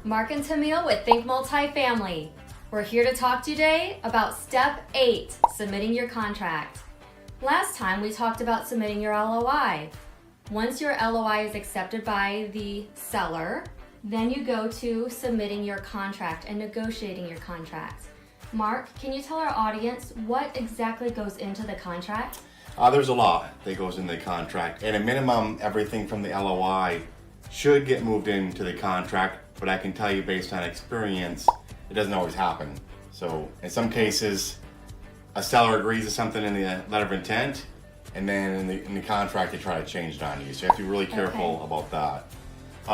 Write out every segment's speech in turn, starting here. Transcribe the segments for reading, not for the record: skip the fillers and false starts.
Mark and Tamil with Think Multifamily. We're here to talk today about Step 8, submitting your contract. Last time we talked about submitting your LOI. Once your LOI is accepted by the seller, then you go to submitting your contract and negotiating your contract. Mark, can you tell our audience what exactly goes into the contract? There's a lot that goes into the contract. At a minimum, everything from the LOI should get moved into the contract, but I can tell you based on experience, it doesn't always happen. So in some cases, a seller agrees to something in the letter of intent, and then in the contract they try to change it on you. So you have to be really careful about that.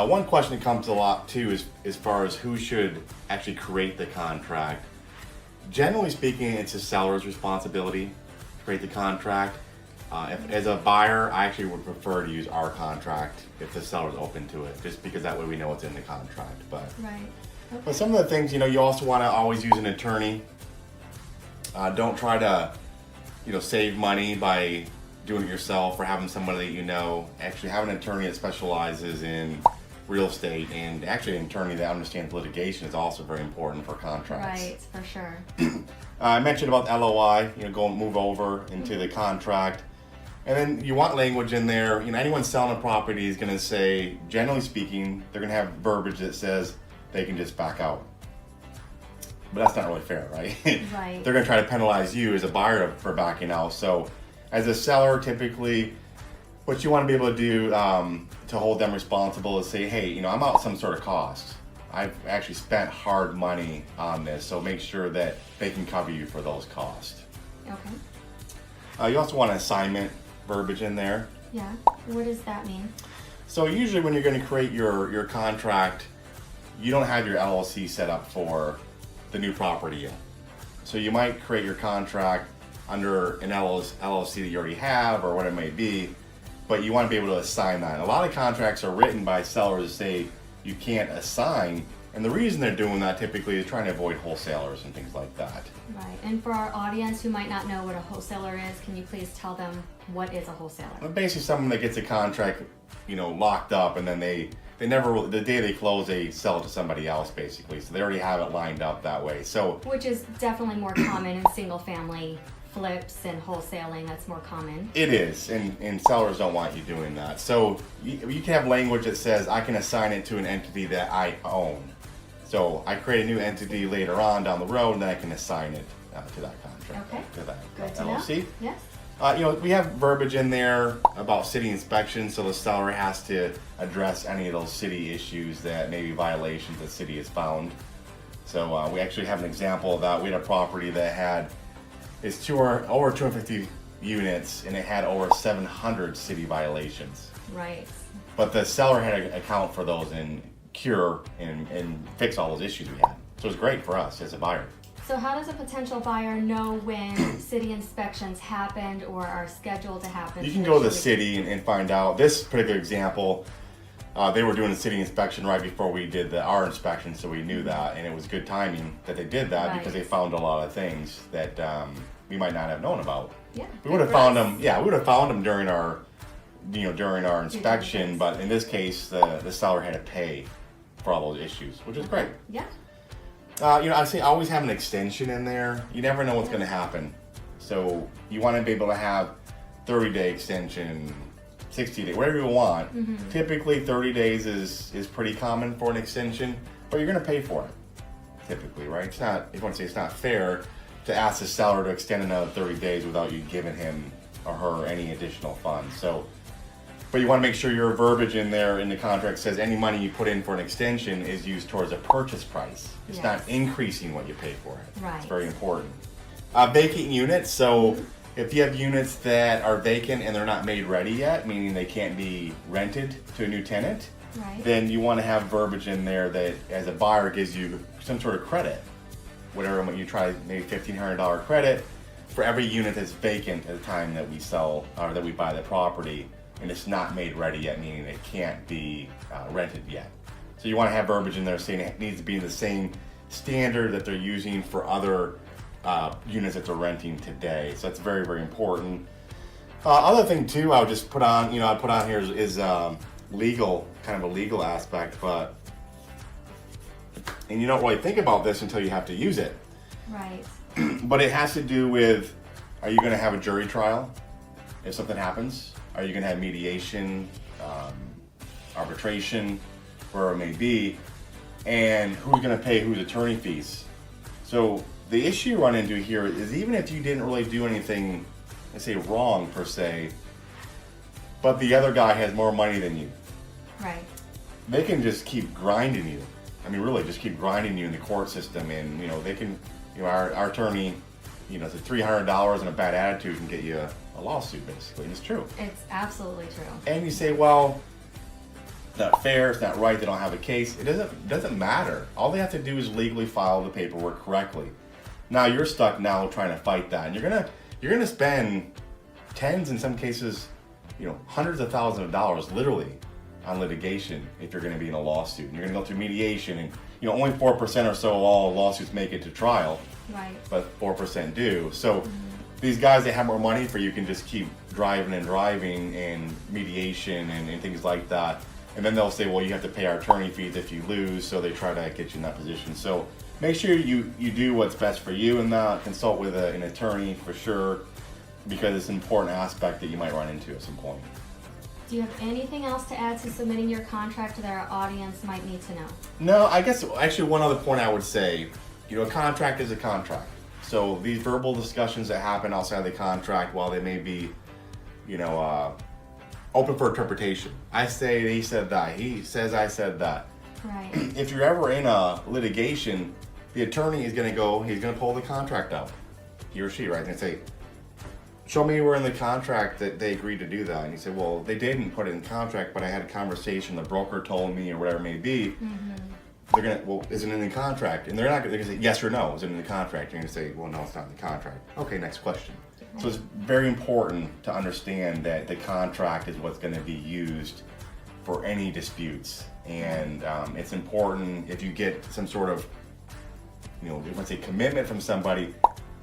One question that comes a lot too is as far as who should actually create the contract. Generally speaking, it's the seller's responsibility to create the contract. As a buyer, I actually would prefer to use our contract if the seller's open to it, just because that way we know it's in the contract. But but some of the things, you also want to always use an attorney. Don't try to, save money by doing it yourself or having somebody that Actually, have an attorney that specializes in real estate, and actually an attorney that understands litigation is also very important for contracts. Right, for sure. I mentioned about LOI, go and move over into the contract. And then you want language in there. Anyone selling a property is going to say, generally speaking, they're going to have verbiage that says they can just back out. But that's not really fair, right? Right. They're going to try to penalize you as a buyer for backing out. So as a seller, typically, what you want to be able to do to hold them responsible is say, hey, I'm out some sort of cost. I've actually spent hard money on this, so make sure that they can cover you for those costs. Okay. You also want an assignment verbiage in there. Yeah. What does that mean? So usually when you're going to create your contract, you don't have your LLC set up for the new property yet. So you might create your contract under an LLC that you already have or what it may be, but you want to be able to assign that. A lot of contracts are written by sellers that say you can't assign, and the reason they're doing that typically is trying to avoid wholesalers and things like that. Right. And for our audience who might not know what a wholesaler is, can you please tell them what is a wholesaler? Well, basically someone that gets a contract, locked up, and then they never, the day they close, they sell it to somebody else basically. So they already have it lined up that way. So which is definitely more common in single family flips and wholesaling. That's more common. It is, and sellers don't want you doing that. So you can have language that says I can assign it to an entity that I own. So I create a new entity later on down the road, and then I can assign it to that contract. Okay. To that Good to LLC. know. Yes. We have verbiage in there about city inspection, so the seller has to address any of those city issues that may be violations the city has found. So we actually have an example of that. We had a property that had over 250 units, and it had over 700 city violations. Right. But the seller had to account for those and cure and fix all those issues we had. So it was great for us as a buyer. So how does a potential buyer know when city inspections happened or are scheduled to happen? You can go to the city and find out. This particular example, they were doing a city inspection right before we did our inspection, so we knew that, and it was good timing that they did that because they found a lot of things that we might not have known about. Yeah. We would have found them. Yeah, we would have found them during our, during our inspection. But in this case, the seller had to pay for all those issues, which is great. Yeah. I'd say always have an extension in there. You never know what's going to happen. So you want to be able to have 30-day extension, 60 days, whatever you want. Mm-hmm. Typically 30 days is pretty common for an extension, but you're going to pay for it, typically, right? It's not, if you want to say it's not fair to ask the seller to extend another 30 days without you giving him or her any additional funds. So, but you want to make sure your verbiage in there in the contract says any money you put in for an extension is used towards a purchase price. It's not increasing what you pay for it. Right. It's very important. Vacant units. So if you have units that are vacant and they're not made ready yet, meaning they can't be rented to a new tenant, then you want to have verbiage in there that as a buyer gives you some sort of credit. Whatever you try, maybe $1,500 credit for every unit that's vacant at the time that we sell or that we buy the property, and it's not made ready yet, meaning it can't be rented yet. So you want to have verbiage in there saying it needs to be the same standard that they're using for other units that they're renting today. So that's very, very important. Other thing too, I would just put on, I put on here is legal, kind of a legal aspect, but And you don't really think about this until you have to use it. Right. But it has to do with, are you going to have a jury trial if something happens? Are you going to have mediation, arbitration, wherever it may be? And who's going to pay whose attorney fees? So the issue you run into here is even if you didn't really do anything, let's say wrong per se, but the other guy has more money than you. Right. They can just keep grinding you. I mean, really, just keep grinding you in the court system, and they can, our attorney, it's $300 and a bad attitude can get you a lawsuit, basically. And it's true. It's absolutely true. And you say, well, it's not fair, it's not right, they don't have a case. It doesn't matter. All they have to do is legally file the paperwork correctly. Now you're stuck now trying to fight that, and you're gonna spend tens, in some cases, hundreds of thousands of dollars, literally, on litigation if you're going to be in a lawsuit. And you're going to go through mediation, and only 4% or so of all lawsuits make it to trial. Right. But 4% do. So these guys that have more money for you can just keep driving and mediation and things like that. And then they'll say, well, you have to pay our attorney fees if you lose, so they try to get you in that position. So make sure you do what's best for you and consult with an attorney for sure, because it's an important aspect that you might run into at some point. Do you have anything else to add to submitting your contract that our audience might need to know? No, I guess actually one other point I would say, a contract is a contract. So these verbal discussions that happen outside of the contract, while they may be, open for interpretation. I say he said that, he says I said that. Right. If you're ever in a litigation, the attorney is going to he's going to pull the contract out. He or she, right? And say, show me where in the contract that they agreed to do that. And you say, well, they didn't put it in the contract, but I had a conversation, the broker told me, or whatever it may be. They're going to, well, is it in the contract? And they're going to say yes or no, is it in the contract? You're going to say, well, no, it's not in the contract. Okay, next question. So it's very important to understand that the contract is what's going to be used for any disputes. And it's important if you get some sort of, let's say commitment from somebody,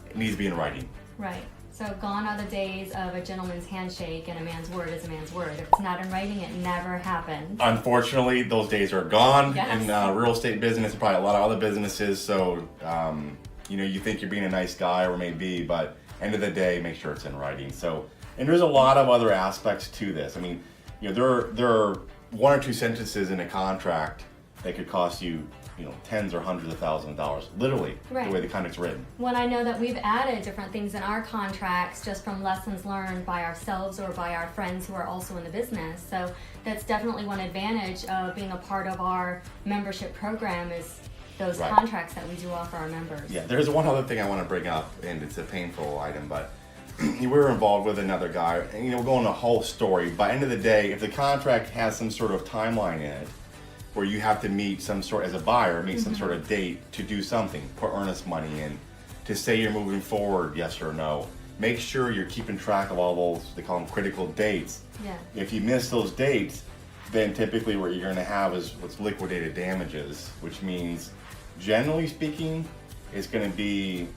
it needs to be in writing. Right. So gone are the days of a gentleman's handshake and a man's word is a man's word. If it's not in writing, it never happened. Unfortunately, those days are gone Yes. in real estate business and probably a lot of other businesses. So, you think you're being a nice guy or maybe, but end of the day, make sure it's in writing. So, and there's a lot of other aspects to this. I mean, there are one or two sentences in a contract that could cost you, tens or hundreds of thousands of dollars, literally, Right. the way the contract's written. When I know that we've added different things in our contracts just from lessons learned by ourselves or by our friends who are also in the business. So that's definitely one advantage of being a part of our membership program is those Right. contracts that we do offer our members. Yeah, there's one other thing I want to bring up, and it's a painful item, but we were involved with another guy, and we're going the whole story. By end of the day, if the contract has some sort of timeline in it, where you have to meet some sort, as a buyer, meet some sort of date to do something, put earnest money in, to say you're moving forward, yes or no. Make sure you're keeping track of all those, they call them critical dates. Yeah. If you miss those dates, then typically what you're gonna have is what's liquidated damages, which means, generally speaking, it's gonna be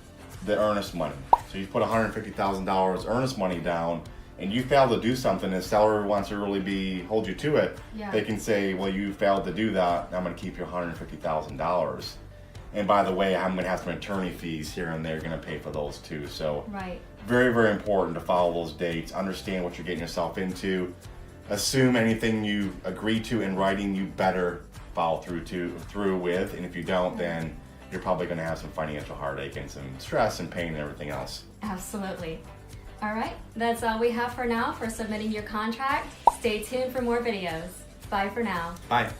the earnest money. So you put $150,000 earnest money down, and you fail to do something, and the seller wants to really hold you to it, Yeah. they can say, well, you failed to do that, I'm gonna keep your $150,000. And by the way, I'm gonna have some attorney fees here and there, gonna pay for those too. So Right. very, very important to follow those dates, understand what you're getting yourself into, assume anything you agree to in writing, you better follow through with, and if you don't, then you're probably gonna have some financial heartache and some stress and pain and everything else. Absolutely. All right, that's all we have for now for submitting your contract. Stay tuned for more videos. Bye for now. Bye.